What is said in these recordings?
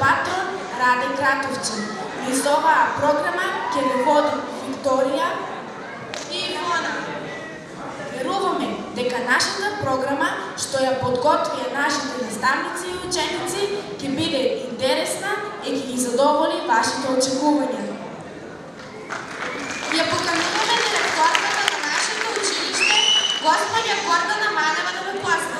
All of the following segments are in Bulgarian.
патрон Раде Кратовче. Низ оваа програма ќе ве води Викторија и Ивона. Веруваме дека нашата програма, што ја подготвија нашите наставници и ученици, ќе биде интересна и ќе ги задоволи вашите очекувања. Ја покануваме директорката на нашето училиште, госпоѓа Гордана Манева, да ме поздрави.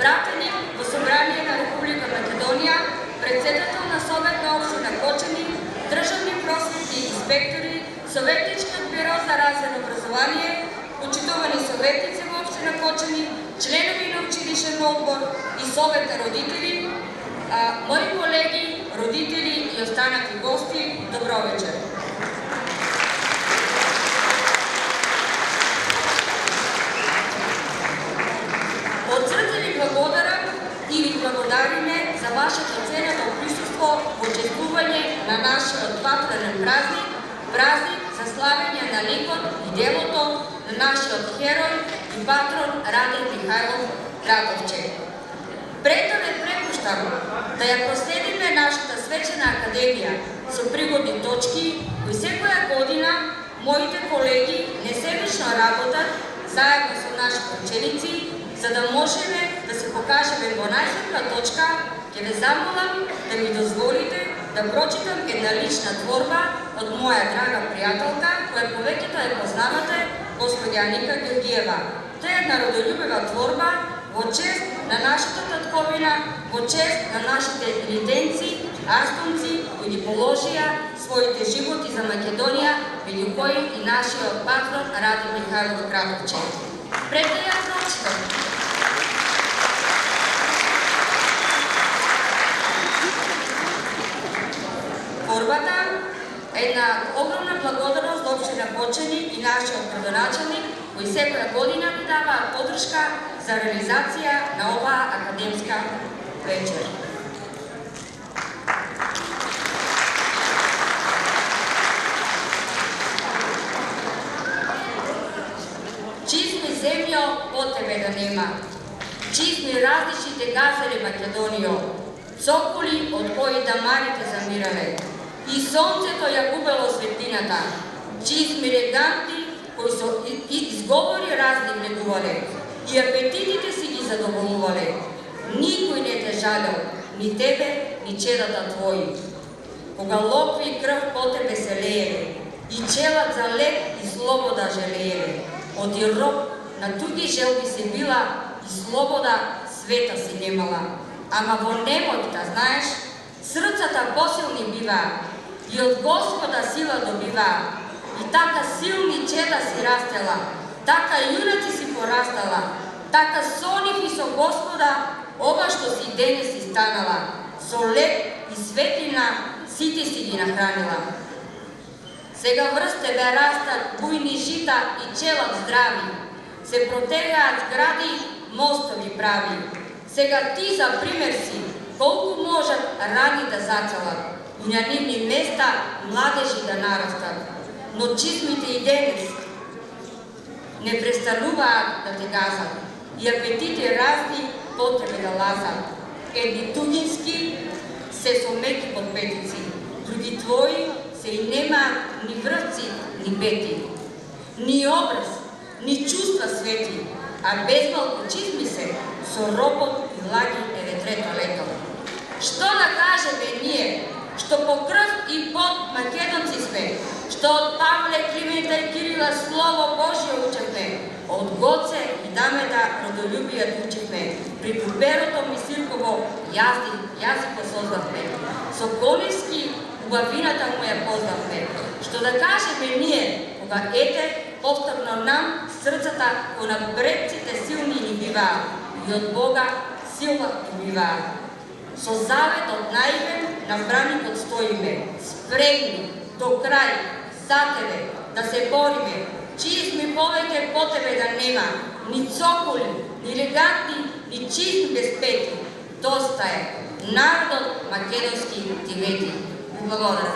Пратеник во Собрание на Република Македонија, председател на Совет на општина Кочани, државни просветни инспектори, Советничкиот бюро за развој образование, почитувани советници во општина Кочани, членови на училишен одбор и Совет на родители, мои колеги, родители и останати гости, добро вечер. Од срце ви благодарам и ви благодариме за вашето ценено присуство во чествување на нашиот ватренен празник за славење на ликот и делото на нашиот херој и патрон Раде Михајлов Кратовче. Пред да ве препуштам да ја проследиме нашата свечена академија со пригодни точки, кои секоја година моите колеги несебично работат заедно со нашите ученици, за да можеме да се покажеме во најсветла точка, ќе ве замолам да ми дозволите да прочитам една лична творба од моја драга пријателка, која повеќето ја познавате, господја Ника Георгиева. Тоа е една родолюбива творба во чест на нашата татковина, во чест на нашите илиденци, астунци, кои ги положија своите животи за Македонија, меѓу кои и нашиот патрон Раде Михајлов Кратовче. Пред да ја прочитам, творбата е една огромна благодарност до општина Кочани и нашиот градоначалник, кои секоја година ни даваат подршка за реализација на оваа академска вечер. Чизми земјо по тебе да нема, чизми различните газели Македонијо, цокули од кои дамарите замирале, и сонцето ја губело светлината, чизми реганти кои со изговори разни влегувале, и апетитите си ги задоволувале. Никој не те жалел, ни тебе, ни чедата твои. Кога локви и крв по тебе се лееле, и челат за леп и слобода желееле, оди роб на туги желби се била, и слобода света си немала. Ама во немојта, знаеш, срцата посилни биваа, и од Господа сила добиваа, и така силни чеда си растела, така јунаци си порастала, така сонив и со Господа, ова што си денес си станала, со леп и светлина сите си ги нахранила. Сега врз тебе растат бујни жита и челат здрави, се протегаат гради, мостови прави. Сега ти за пример си, колку можат рани да зацелат, и на нивни места младежи да нарастат. Но чизмите и денес не престануваат да те газат, и апетити разни потреби да лазат. Едни тугински се со меки подпетици, други твои се и немаат ни врци, ни пети, ни образ, ни чувства свети, а безмалку чизми се, со робот и лаги е ветрето лето. Што да кажеме ние, што по крв и пот македонци сме, што од Павле, Климента и Кирила Слово Божје учевме, од Гоце и Дамеда родолюбијат учевме, при Буперото Мисирково јазико создавме, со Коневски убавината му ја познавме. Што да кажеме ние, кога ете, повторно нам срцата кои на предците силни ни биваа, и од Бога сила добиваа. Со заветот наивен на браникот стоиме, спремни до крај за тебе, da se boriме. Čizmi poveke po tebe da nema, ni cokuli, ni regatni, ni čizmi bez peti. Dosta je. Narod makedonski ti veti. Благодаря.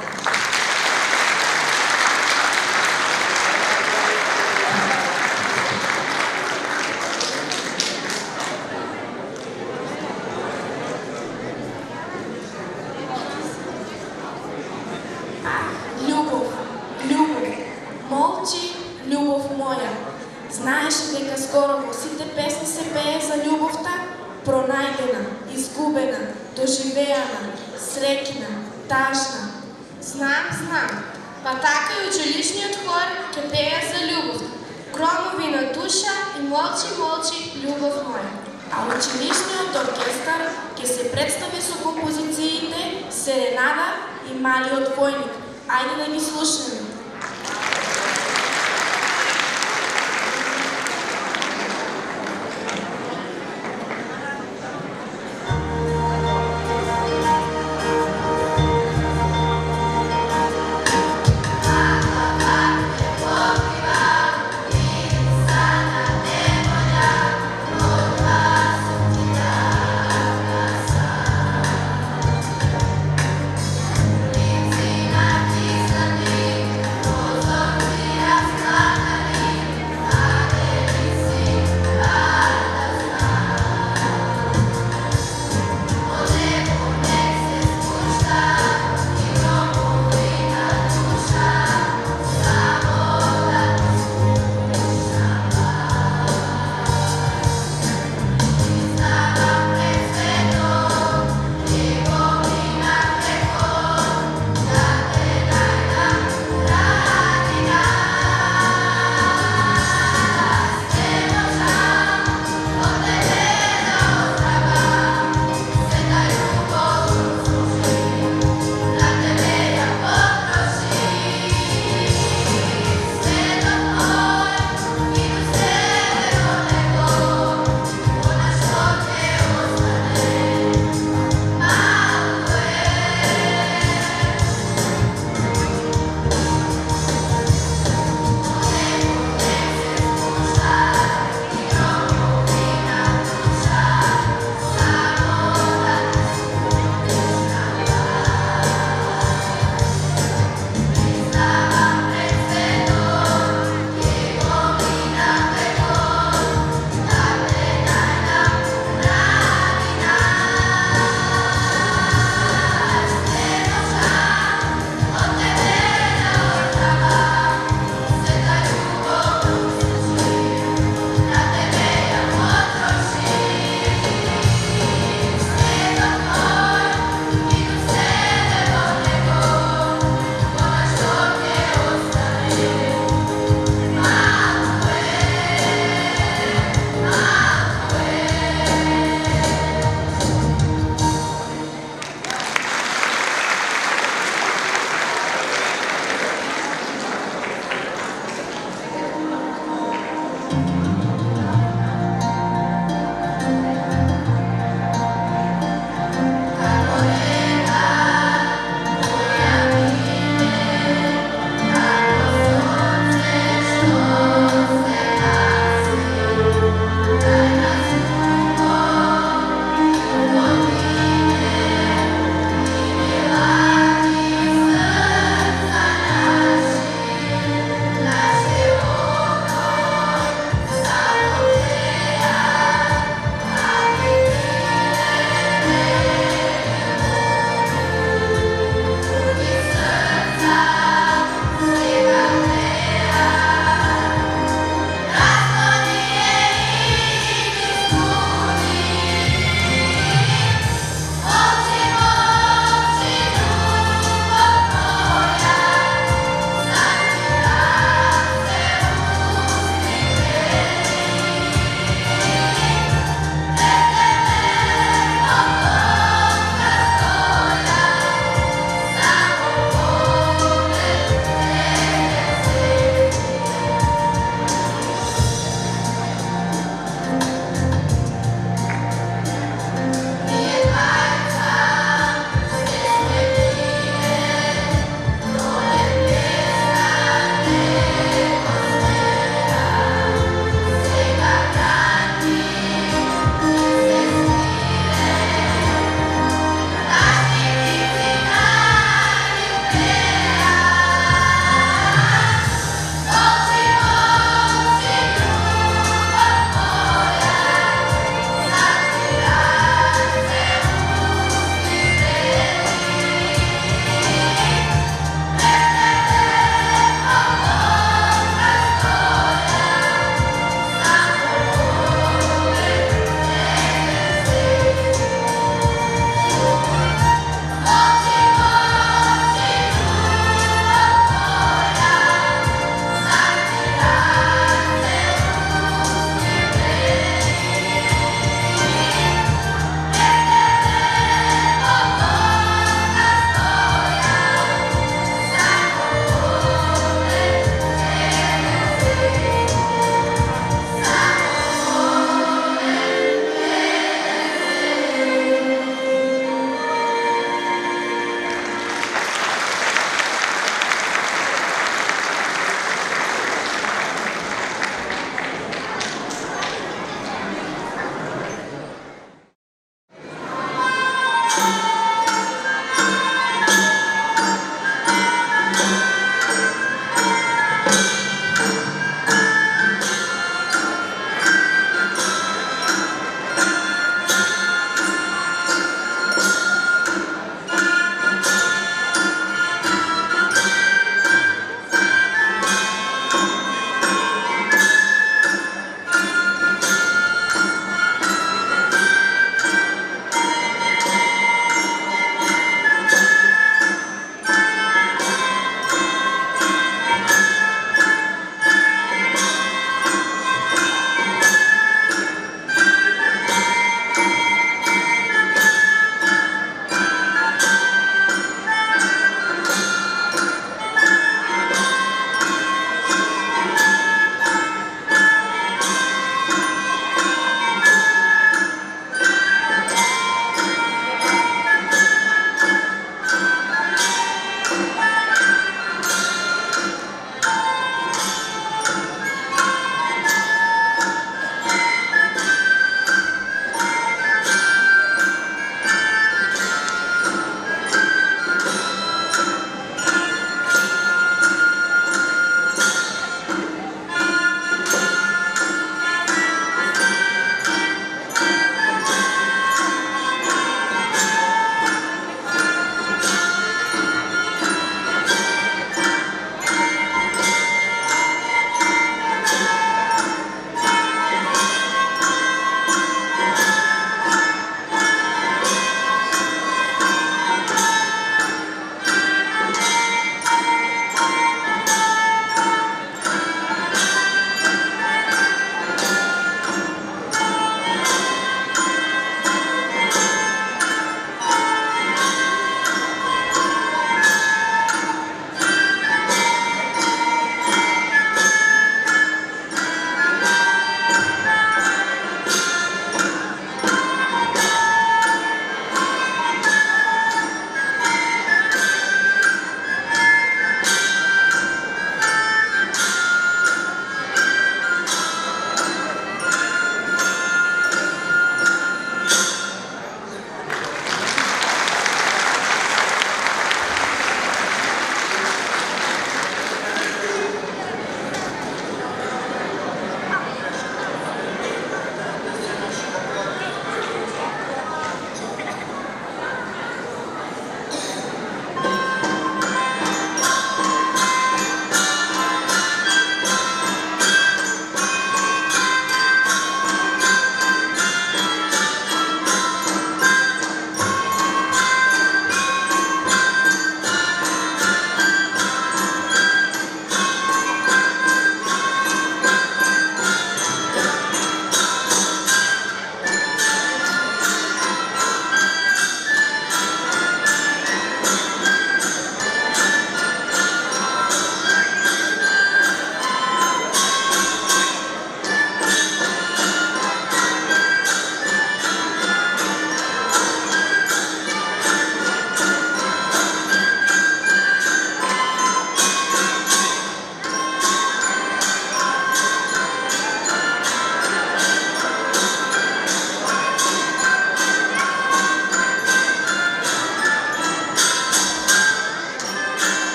Любов, любов, молчи, любов моја. Знаеш дека скоро во сите песни се пее за љубовта? Пронајдена, изгубена, доживеана, среќна, тажна. Знам, знам. Па така и училишниот хор ќе пее за љубов. Громови на душа и молчи, молчи, љубов моја. А училишниот оркестар ќе се представи со композициите Серенада и Малиот војник. Ајде да ги слушаме.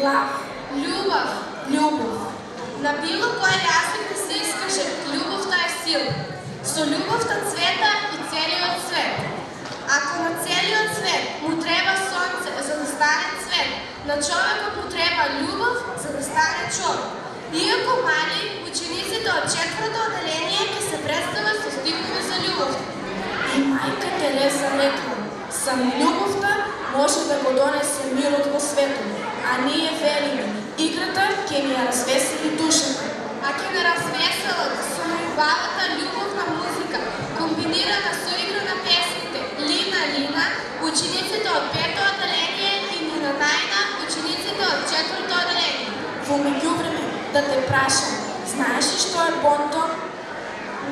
Love. Любов. Любов. На било кој јазик да се искаже, љубовта е сила. Со љубовта цвета и целиот свет. Ако на целиот свет му треба сонце за да стане цвет, на човекот му треба љубов за да стане човек. Иако мали, учениците од четврто оделение ќе се представат со стихови за љубовта. И мајка Тереза рекла, само љубовта може да го донесе мирот во светот, а ние велиме, играта ќе ни ја развесели душата. А ќе не развеселат со најубавата љубовна музика, комбинирана со игра на песните Лина, Лина, учениците од пето оделение и Нина Најна, учениците од четврто оделение. Во меѓувреме, да те прашам, знаеш ли што е бонто?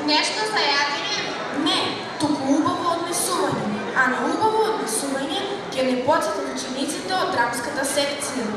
Нешто за јадење? Не, туку убаво однесување, а на убаво однесување ќе не потсетат учениците од драмската секција.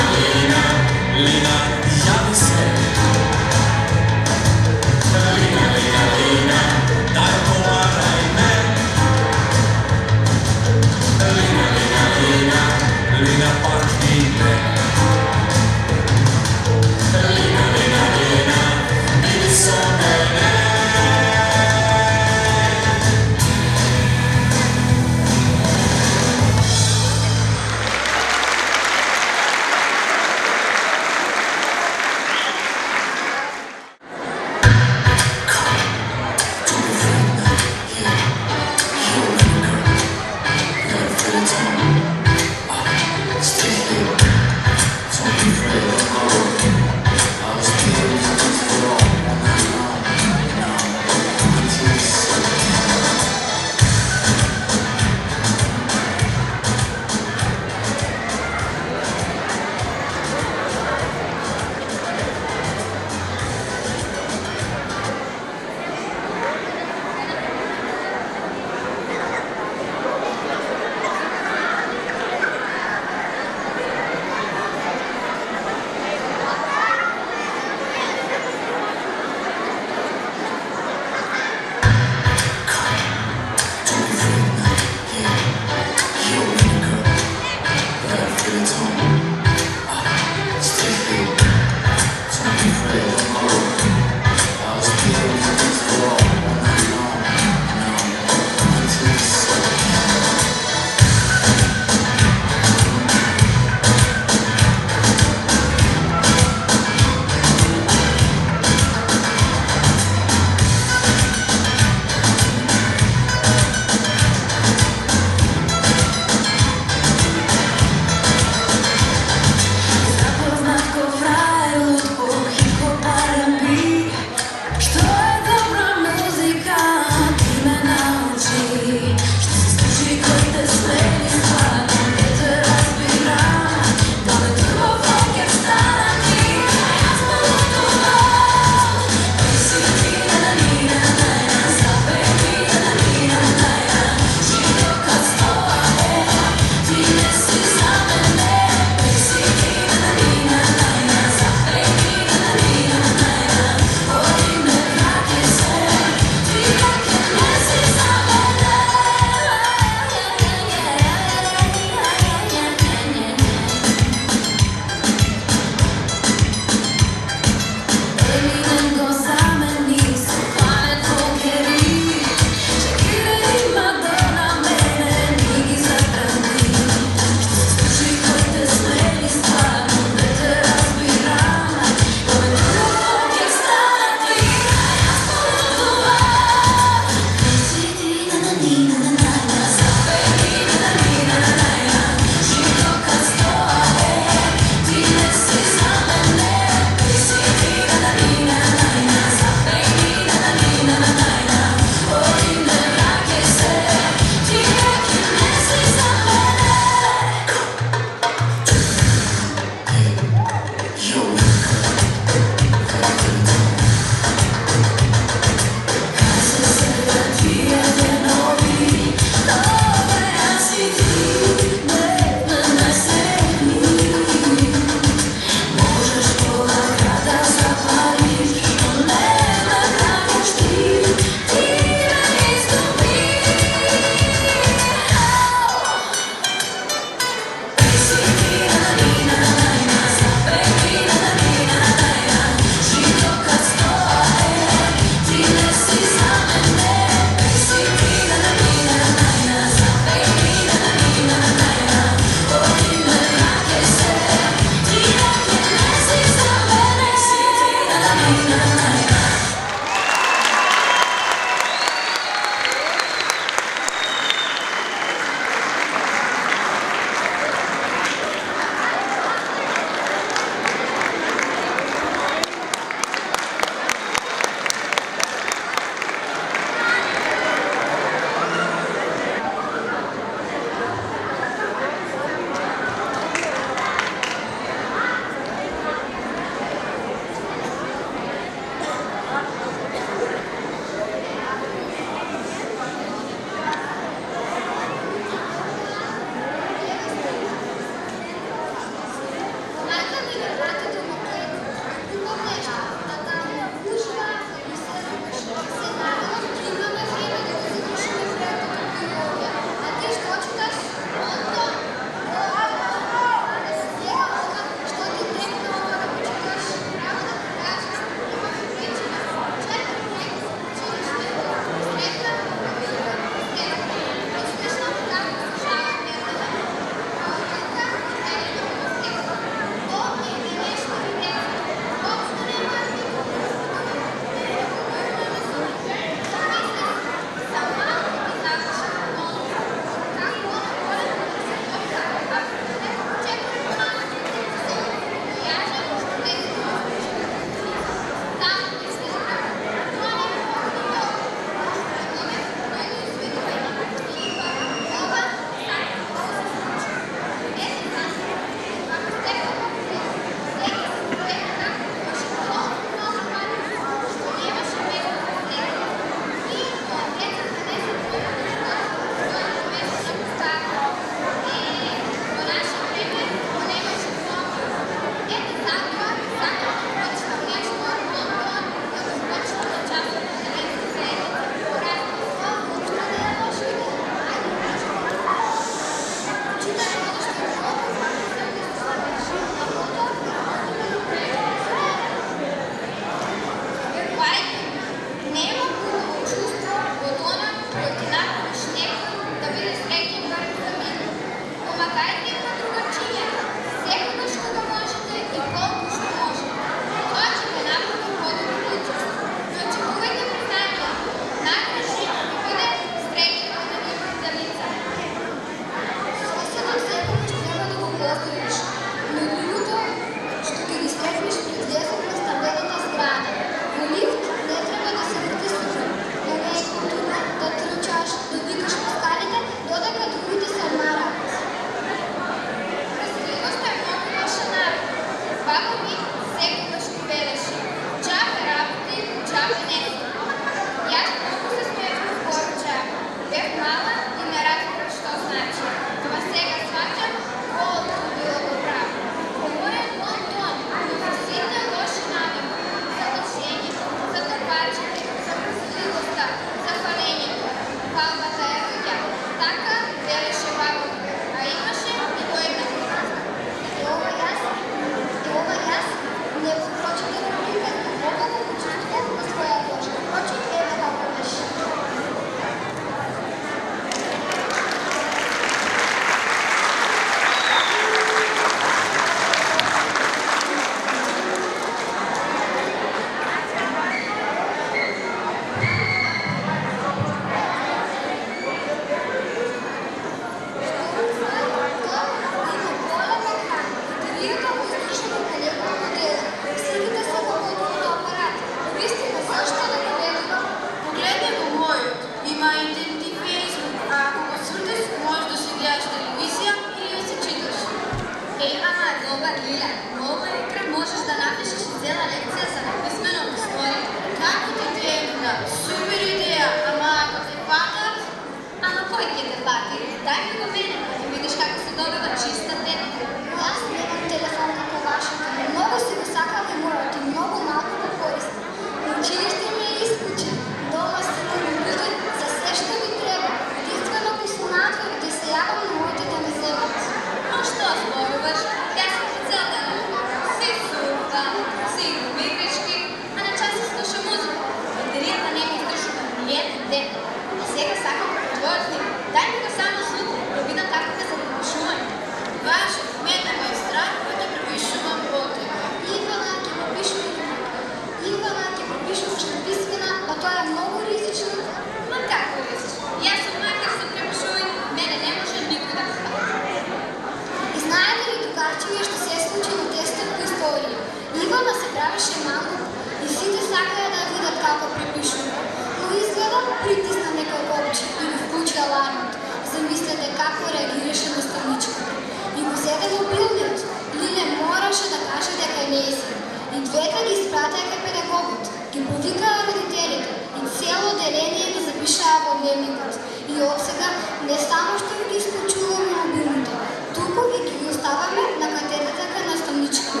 Ги повикаа родителите и цело отделение ги запишаа во дневникот. И отсега не само што ги исклучуваме мобилните, туку и ги оставаме на катедрата кај наставничката.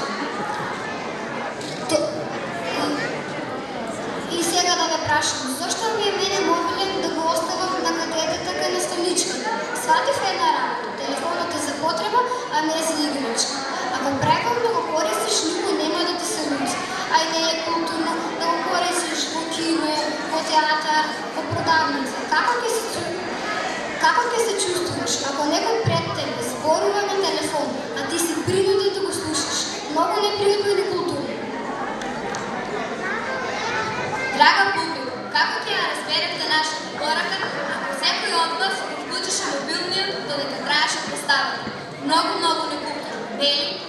И сега да ве прашам, зошто ми е мене мобилен да го оставам на катедрата кај наставничката? Сватив една работа, телефонот е за потреба, а не за играчка. Ако прековно го користиш, никој нема да ти се лути. А и не е културно да го користиш во кино, во театар, во продавница. Како ќе се чувствуваш ако некој пред тебе зборува на телефон, а ти си принуден да го слушаш? Многу непријатно и некултурно. Драга публика, како ќе ја разберете нашата порака ако секој од вас вклучеше мобилниот додека траеше представата? Многу некултурно, нели?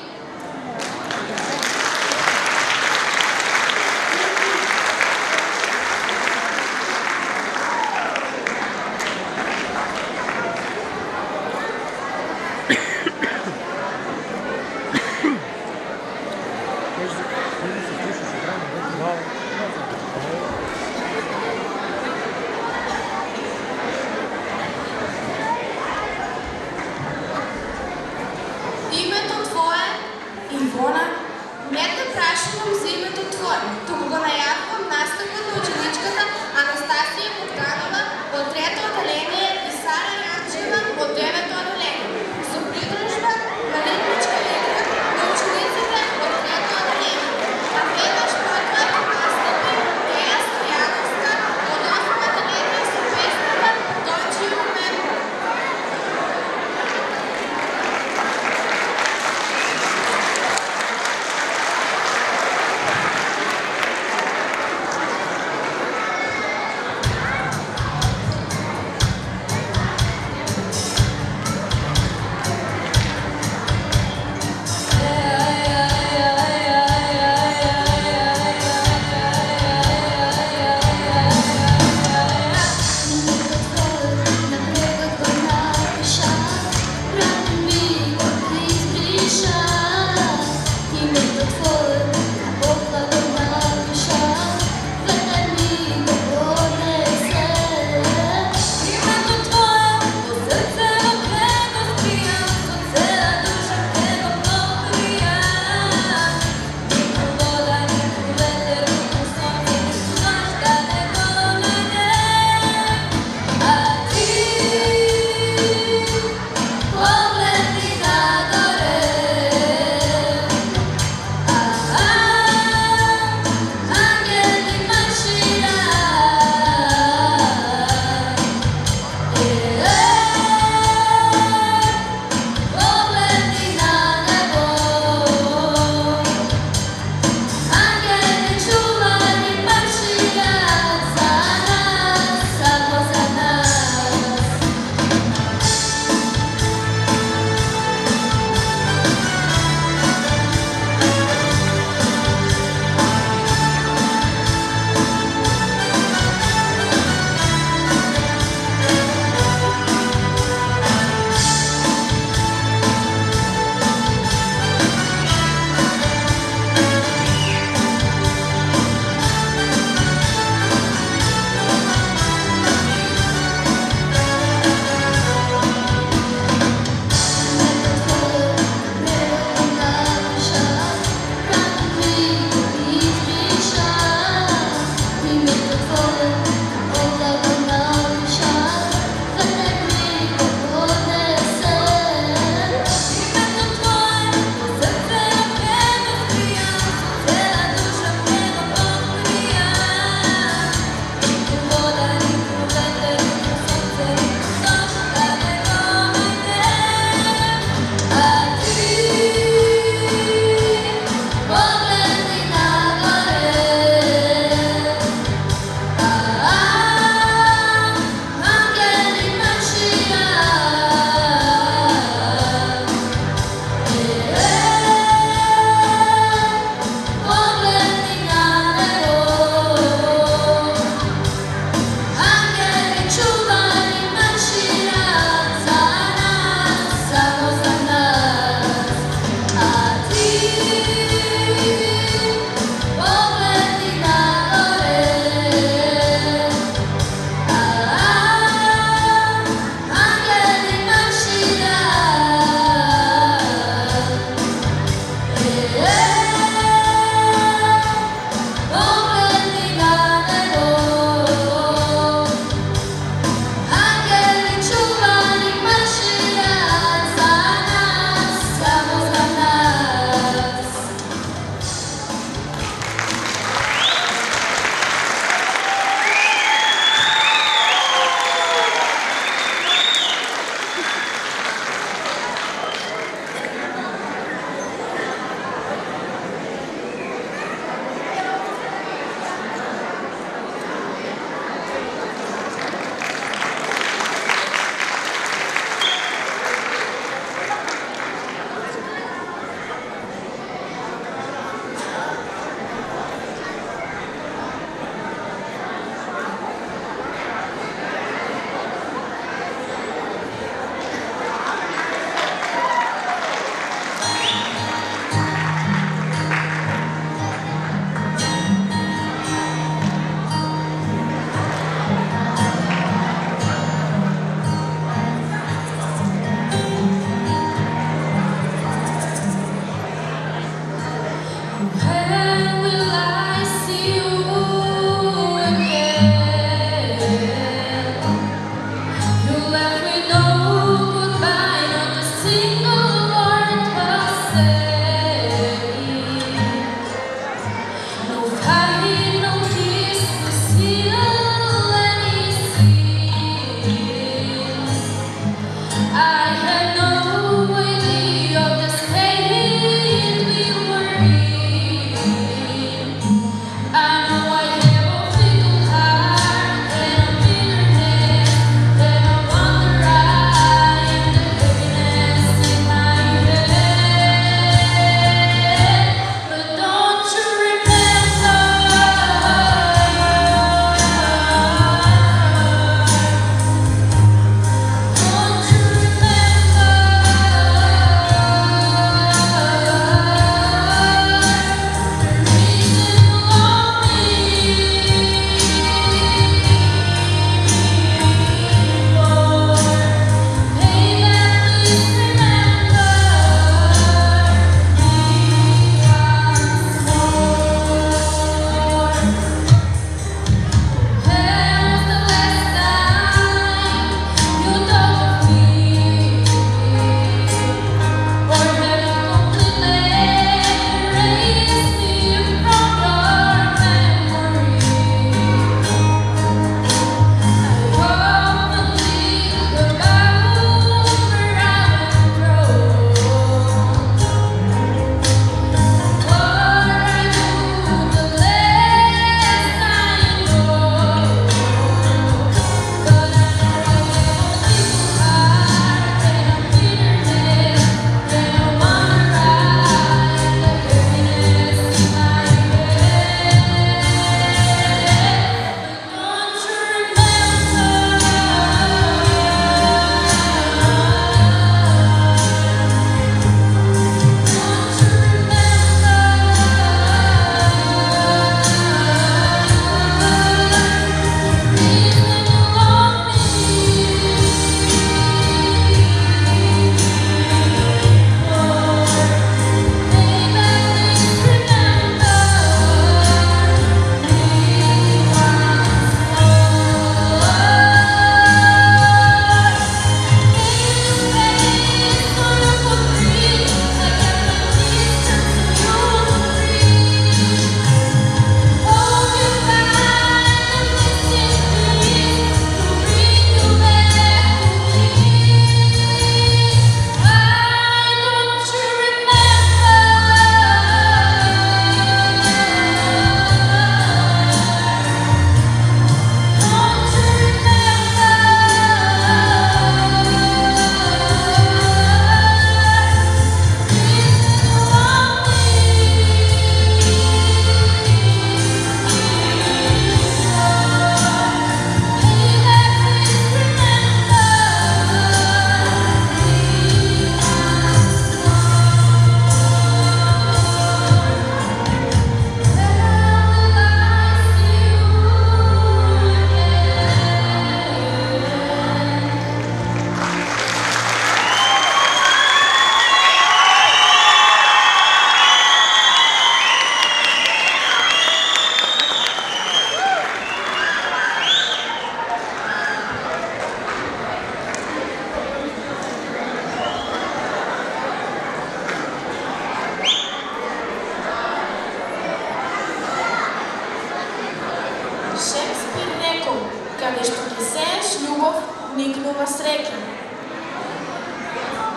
каде што ќе сееш љубов, никнува среќа.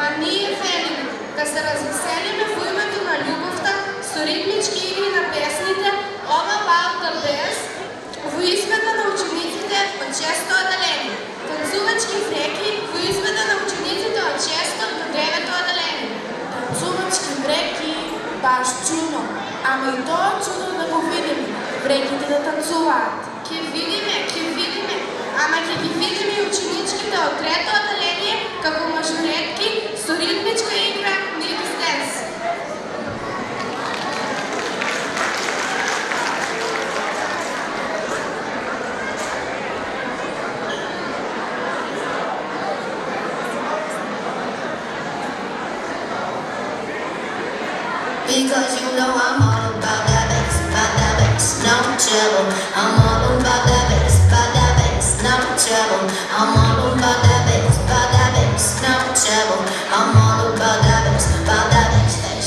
А ние велиме да се развеселиме во името на љубовта со ритмички игри на песните All About the Bass во изvedба на учениците од 6-то одделение, танцувачки вреки во изvedба на учениците од 6-то до 9-то одделение. Танцувачки вреки, баш чудно, ама и тоа чудно да го видиме, вреките да танцуваат. Ќе видиме, ама ќе ги видиме и ученичките од 3-то одделение како мажоретки со ритмичка игра Mix Dance. Because you know I'm all about that bass, no trouble. I'm all about that bass, no trouble. I'm all about that bass, no trouble. I'm all about that bass, bass.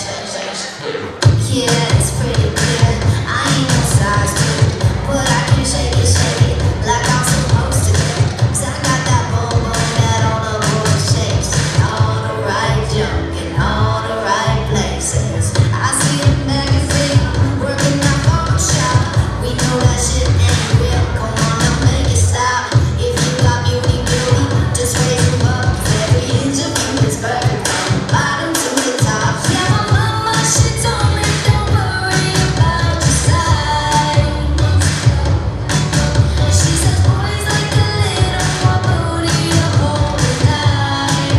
Yeah, it's pretty clear. I ain't no size two, but I can shake it like I'm supposed to. 'Cause I got that boom boom that all the boys shakes, all the right junk in all the right places. I see the magazine working on Photoshop. We know that shit ain't real. Come on, now make it stop. If you got beauty, just raise 'em up. Every inch of you is perfect, from the bottom to the top. Yeah, my mama, she told me don't worry about your size. She says boys like a little more booty to hold at night.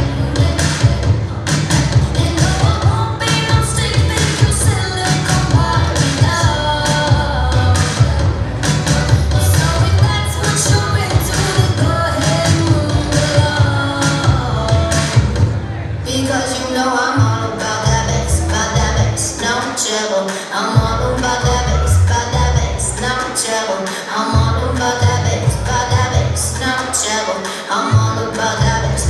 And no, I won't be no stick figure, silicone Barbie doll. So if that's what you're into, then go ahead and move along. Because you know I'm all about that bass, no trouble. I'm all about that bass, no trouble. I'm all about that bass, no trouble. I'm all about that bass,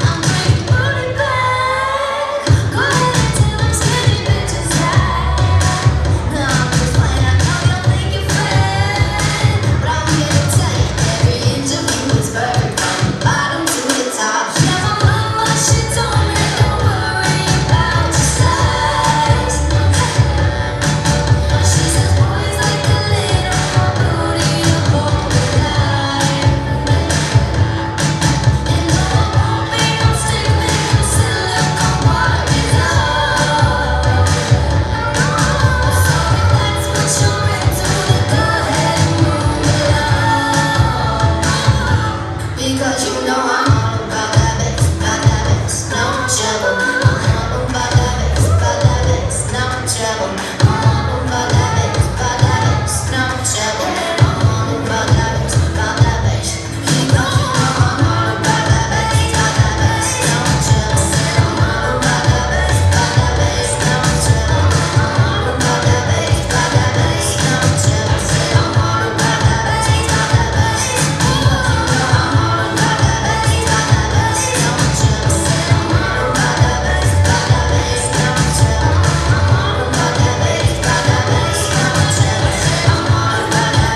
I'm bringing booty back. Go ahead and tell them skinny bitches that. No, I'm just playing, I know you think you're fat, but I'm here to tell you every inch of you is perfect, from the bottom to the top. Yeah, my mama, she told me don't worry about your size. She says boys like a little more booty to hold at night. And no, I won't be no stick figure, silicone Barbie doll. So if that's what you're into, then go ahead and move along. Because you know I'm all about that bass, no trouble. I'm all about that bass, no trouble. I'm all about that bass, no trouble. I'm all about that bass, Because you know I'm all about that bass, no trouble. I'm all about that bass, no trouble. I'm all about that bass, no trouble. I'm all about that bass, Because you know I'm all about that bass, no trouble. I'm all about that bass, no trouble. I'm all about that bass, no trouble. I'm all about that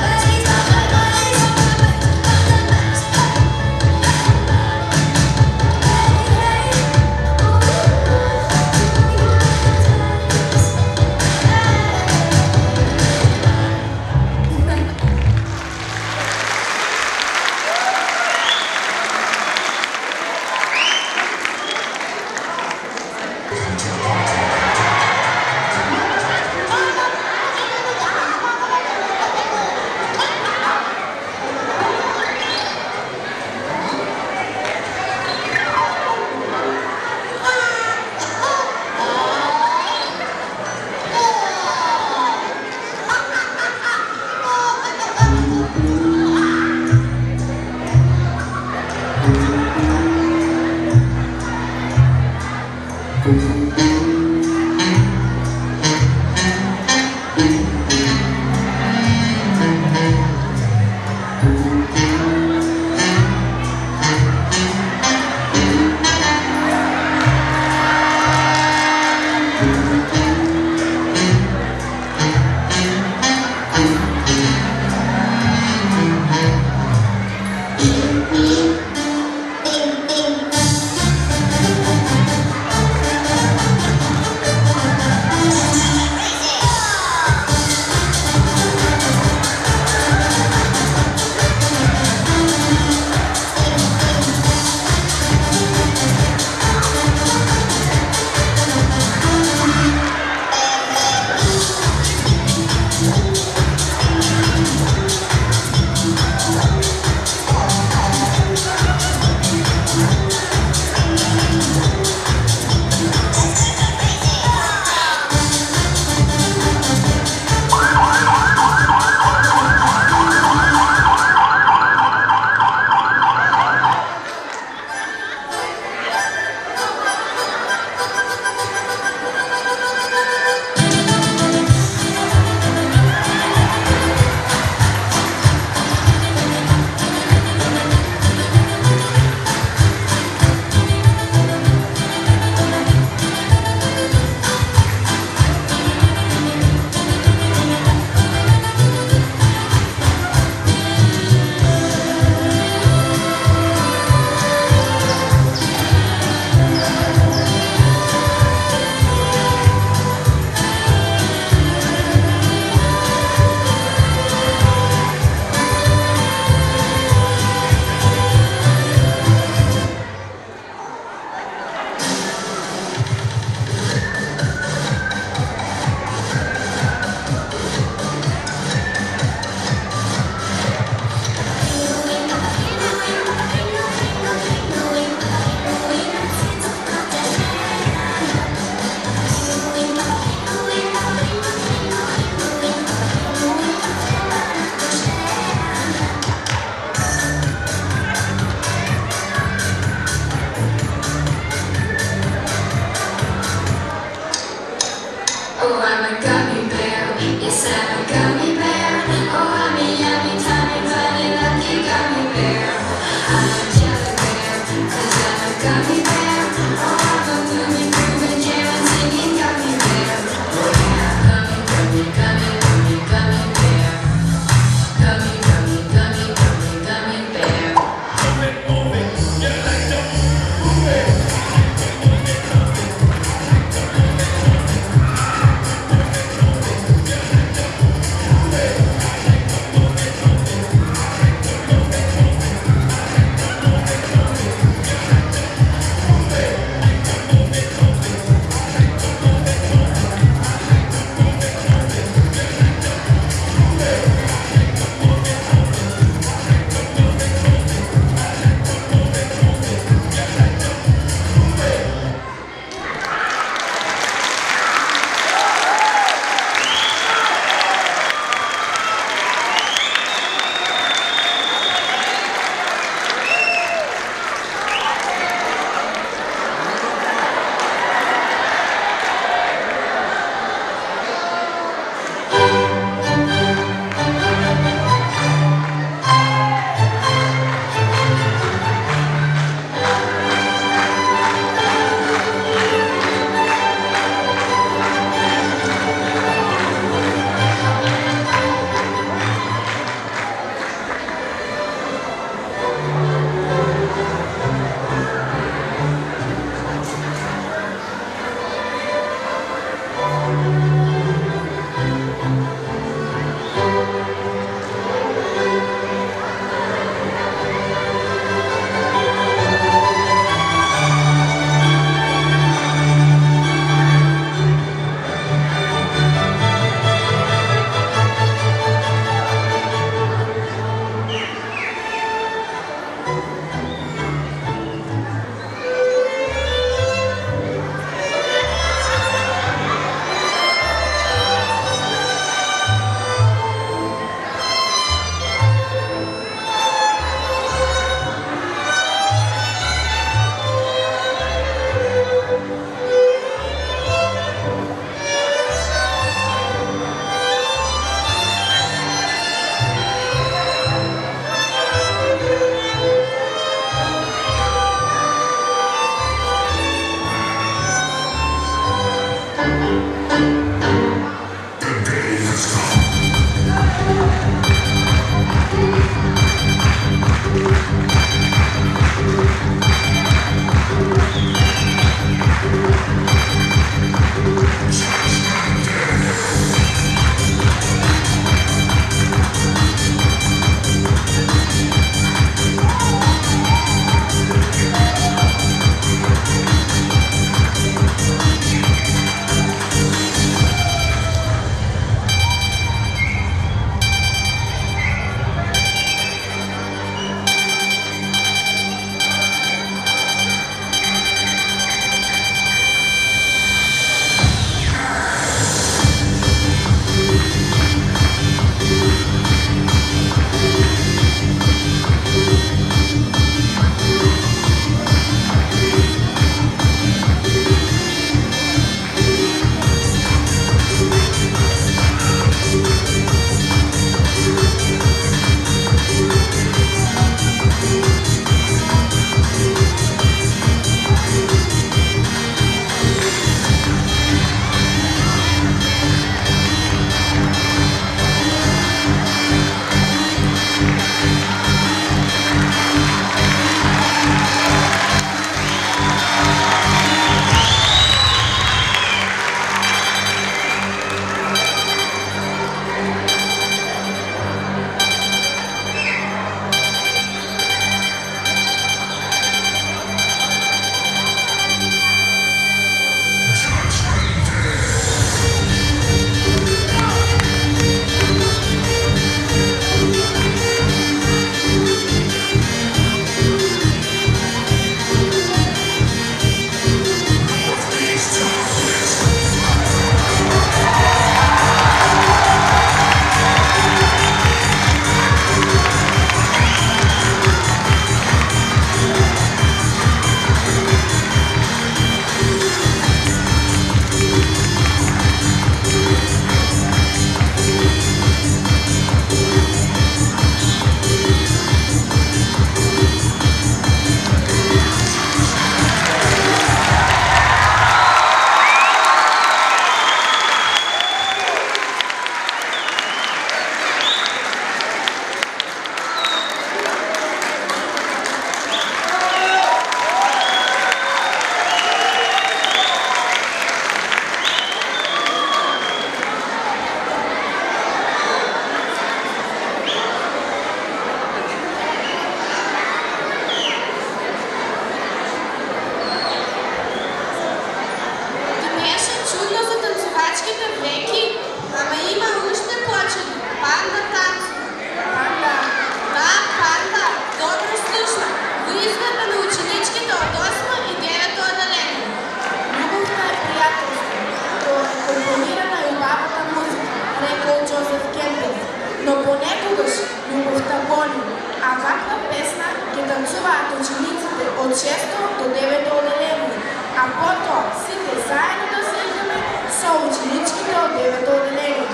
танцуваат учениците од 6 до 9 одделение, а потоа сите заедно да се играме со ученичките од 9 одделение.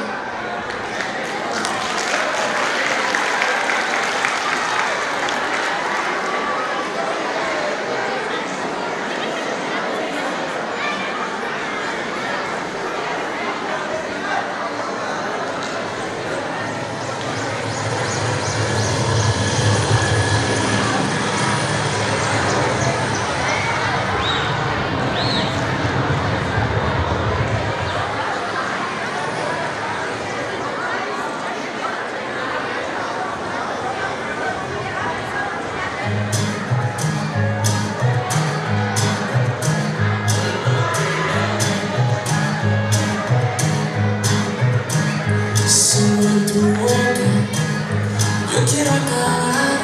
Yo quiero acabar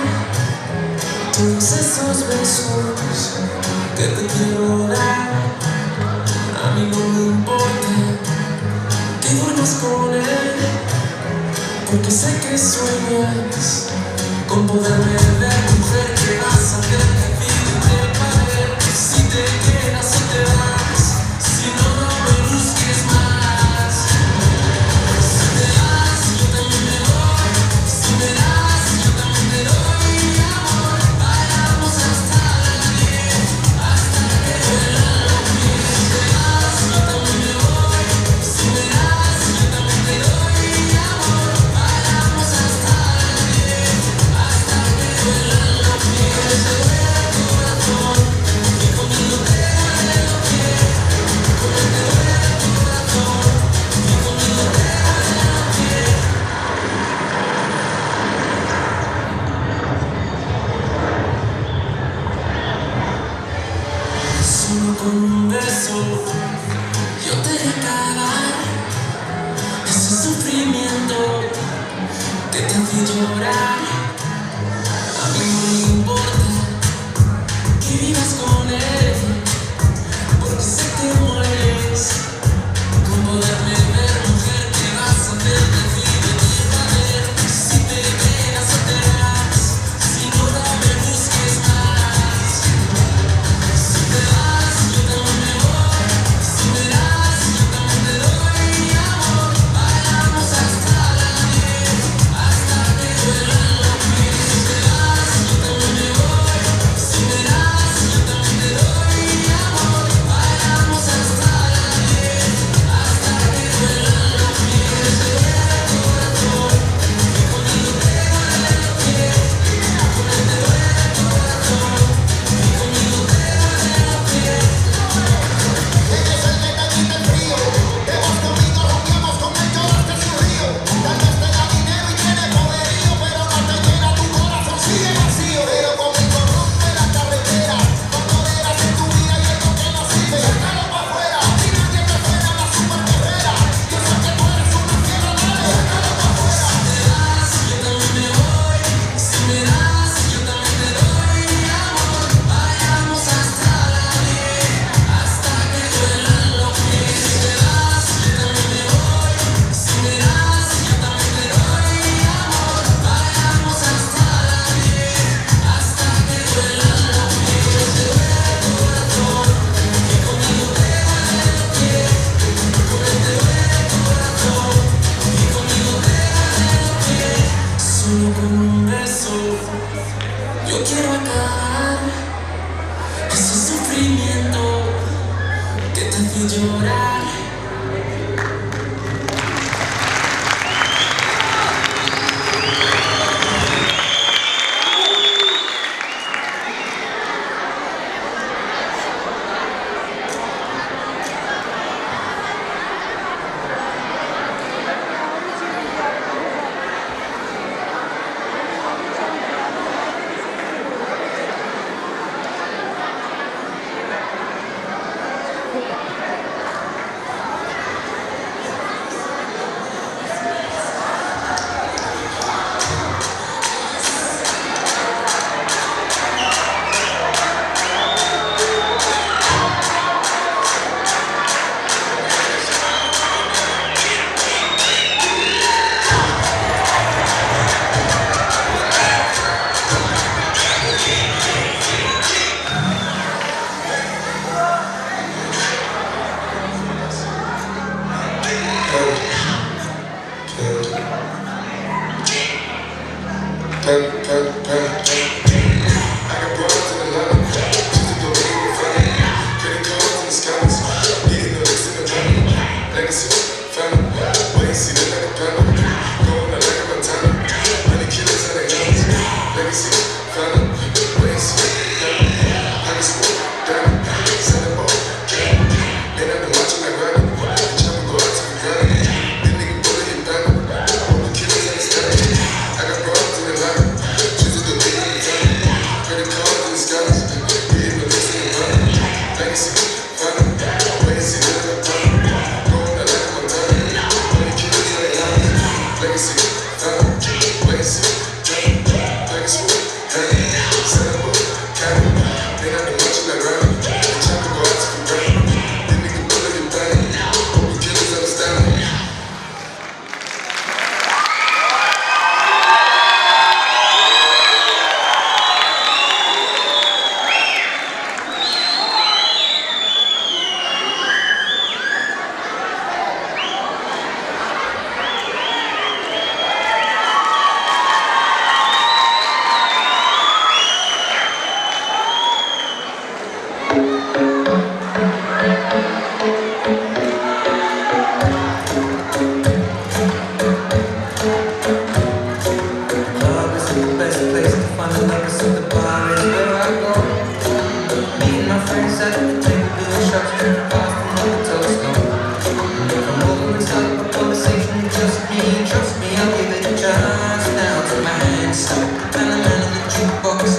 todos esos besos que te quiero dar. A mí no me importa que duermas con él, porque sé que sueñas con poderme ver, mujer, que vas a tener que vivirte para ver si te quedas o te vas, si no, no me busques más. Si te vas, yo también me voy, si me das, yo también te doy mi amor, bailamos hasta las 10, hasta que vuelan los pies. Si te vas, yo también me voy, si me das, yo también te doy mi amor, bailamos hasta las 10, hasta que vuelan los pies. quiero acabar ese sufrimiento que te hace llorar. Trust me, I'll give it a chance. Now to my hands, and the man on the jukebox.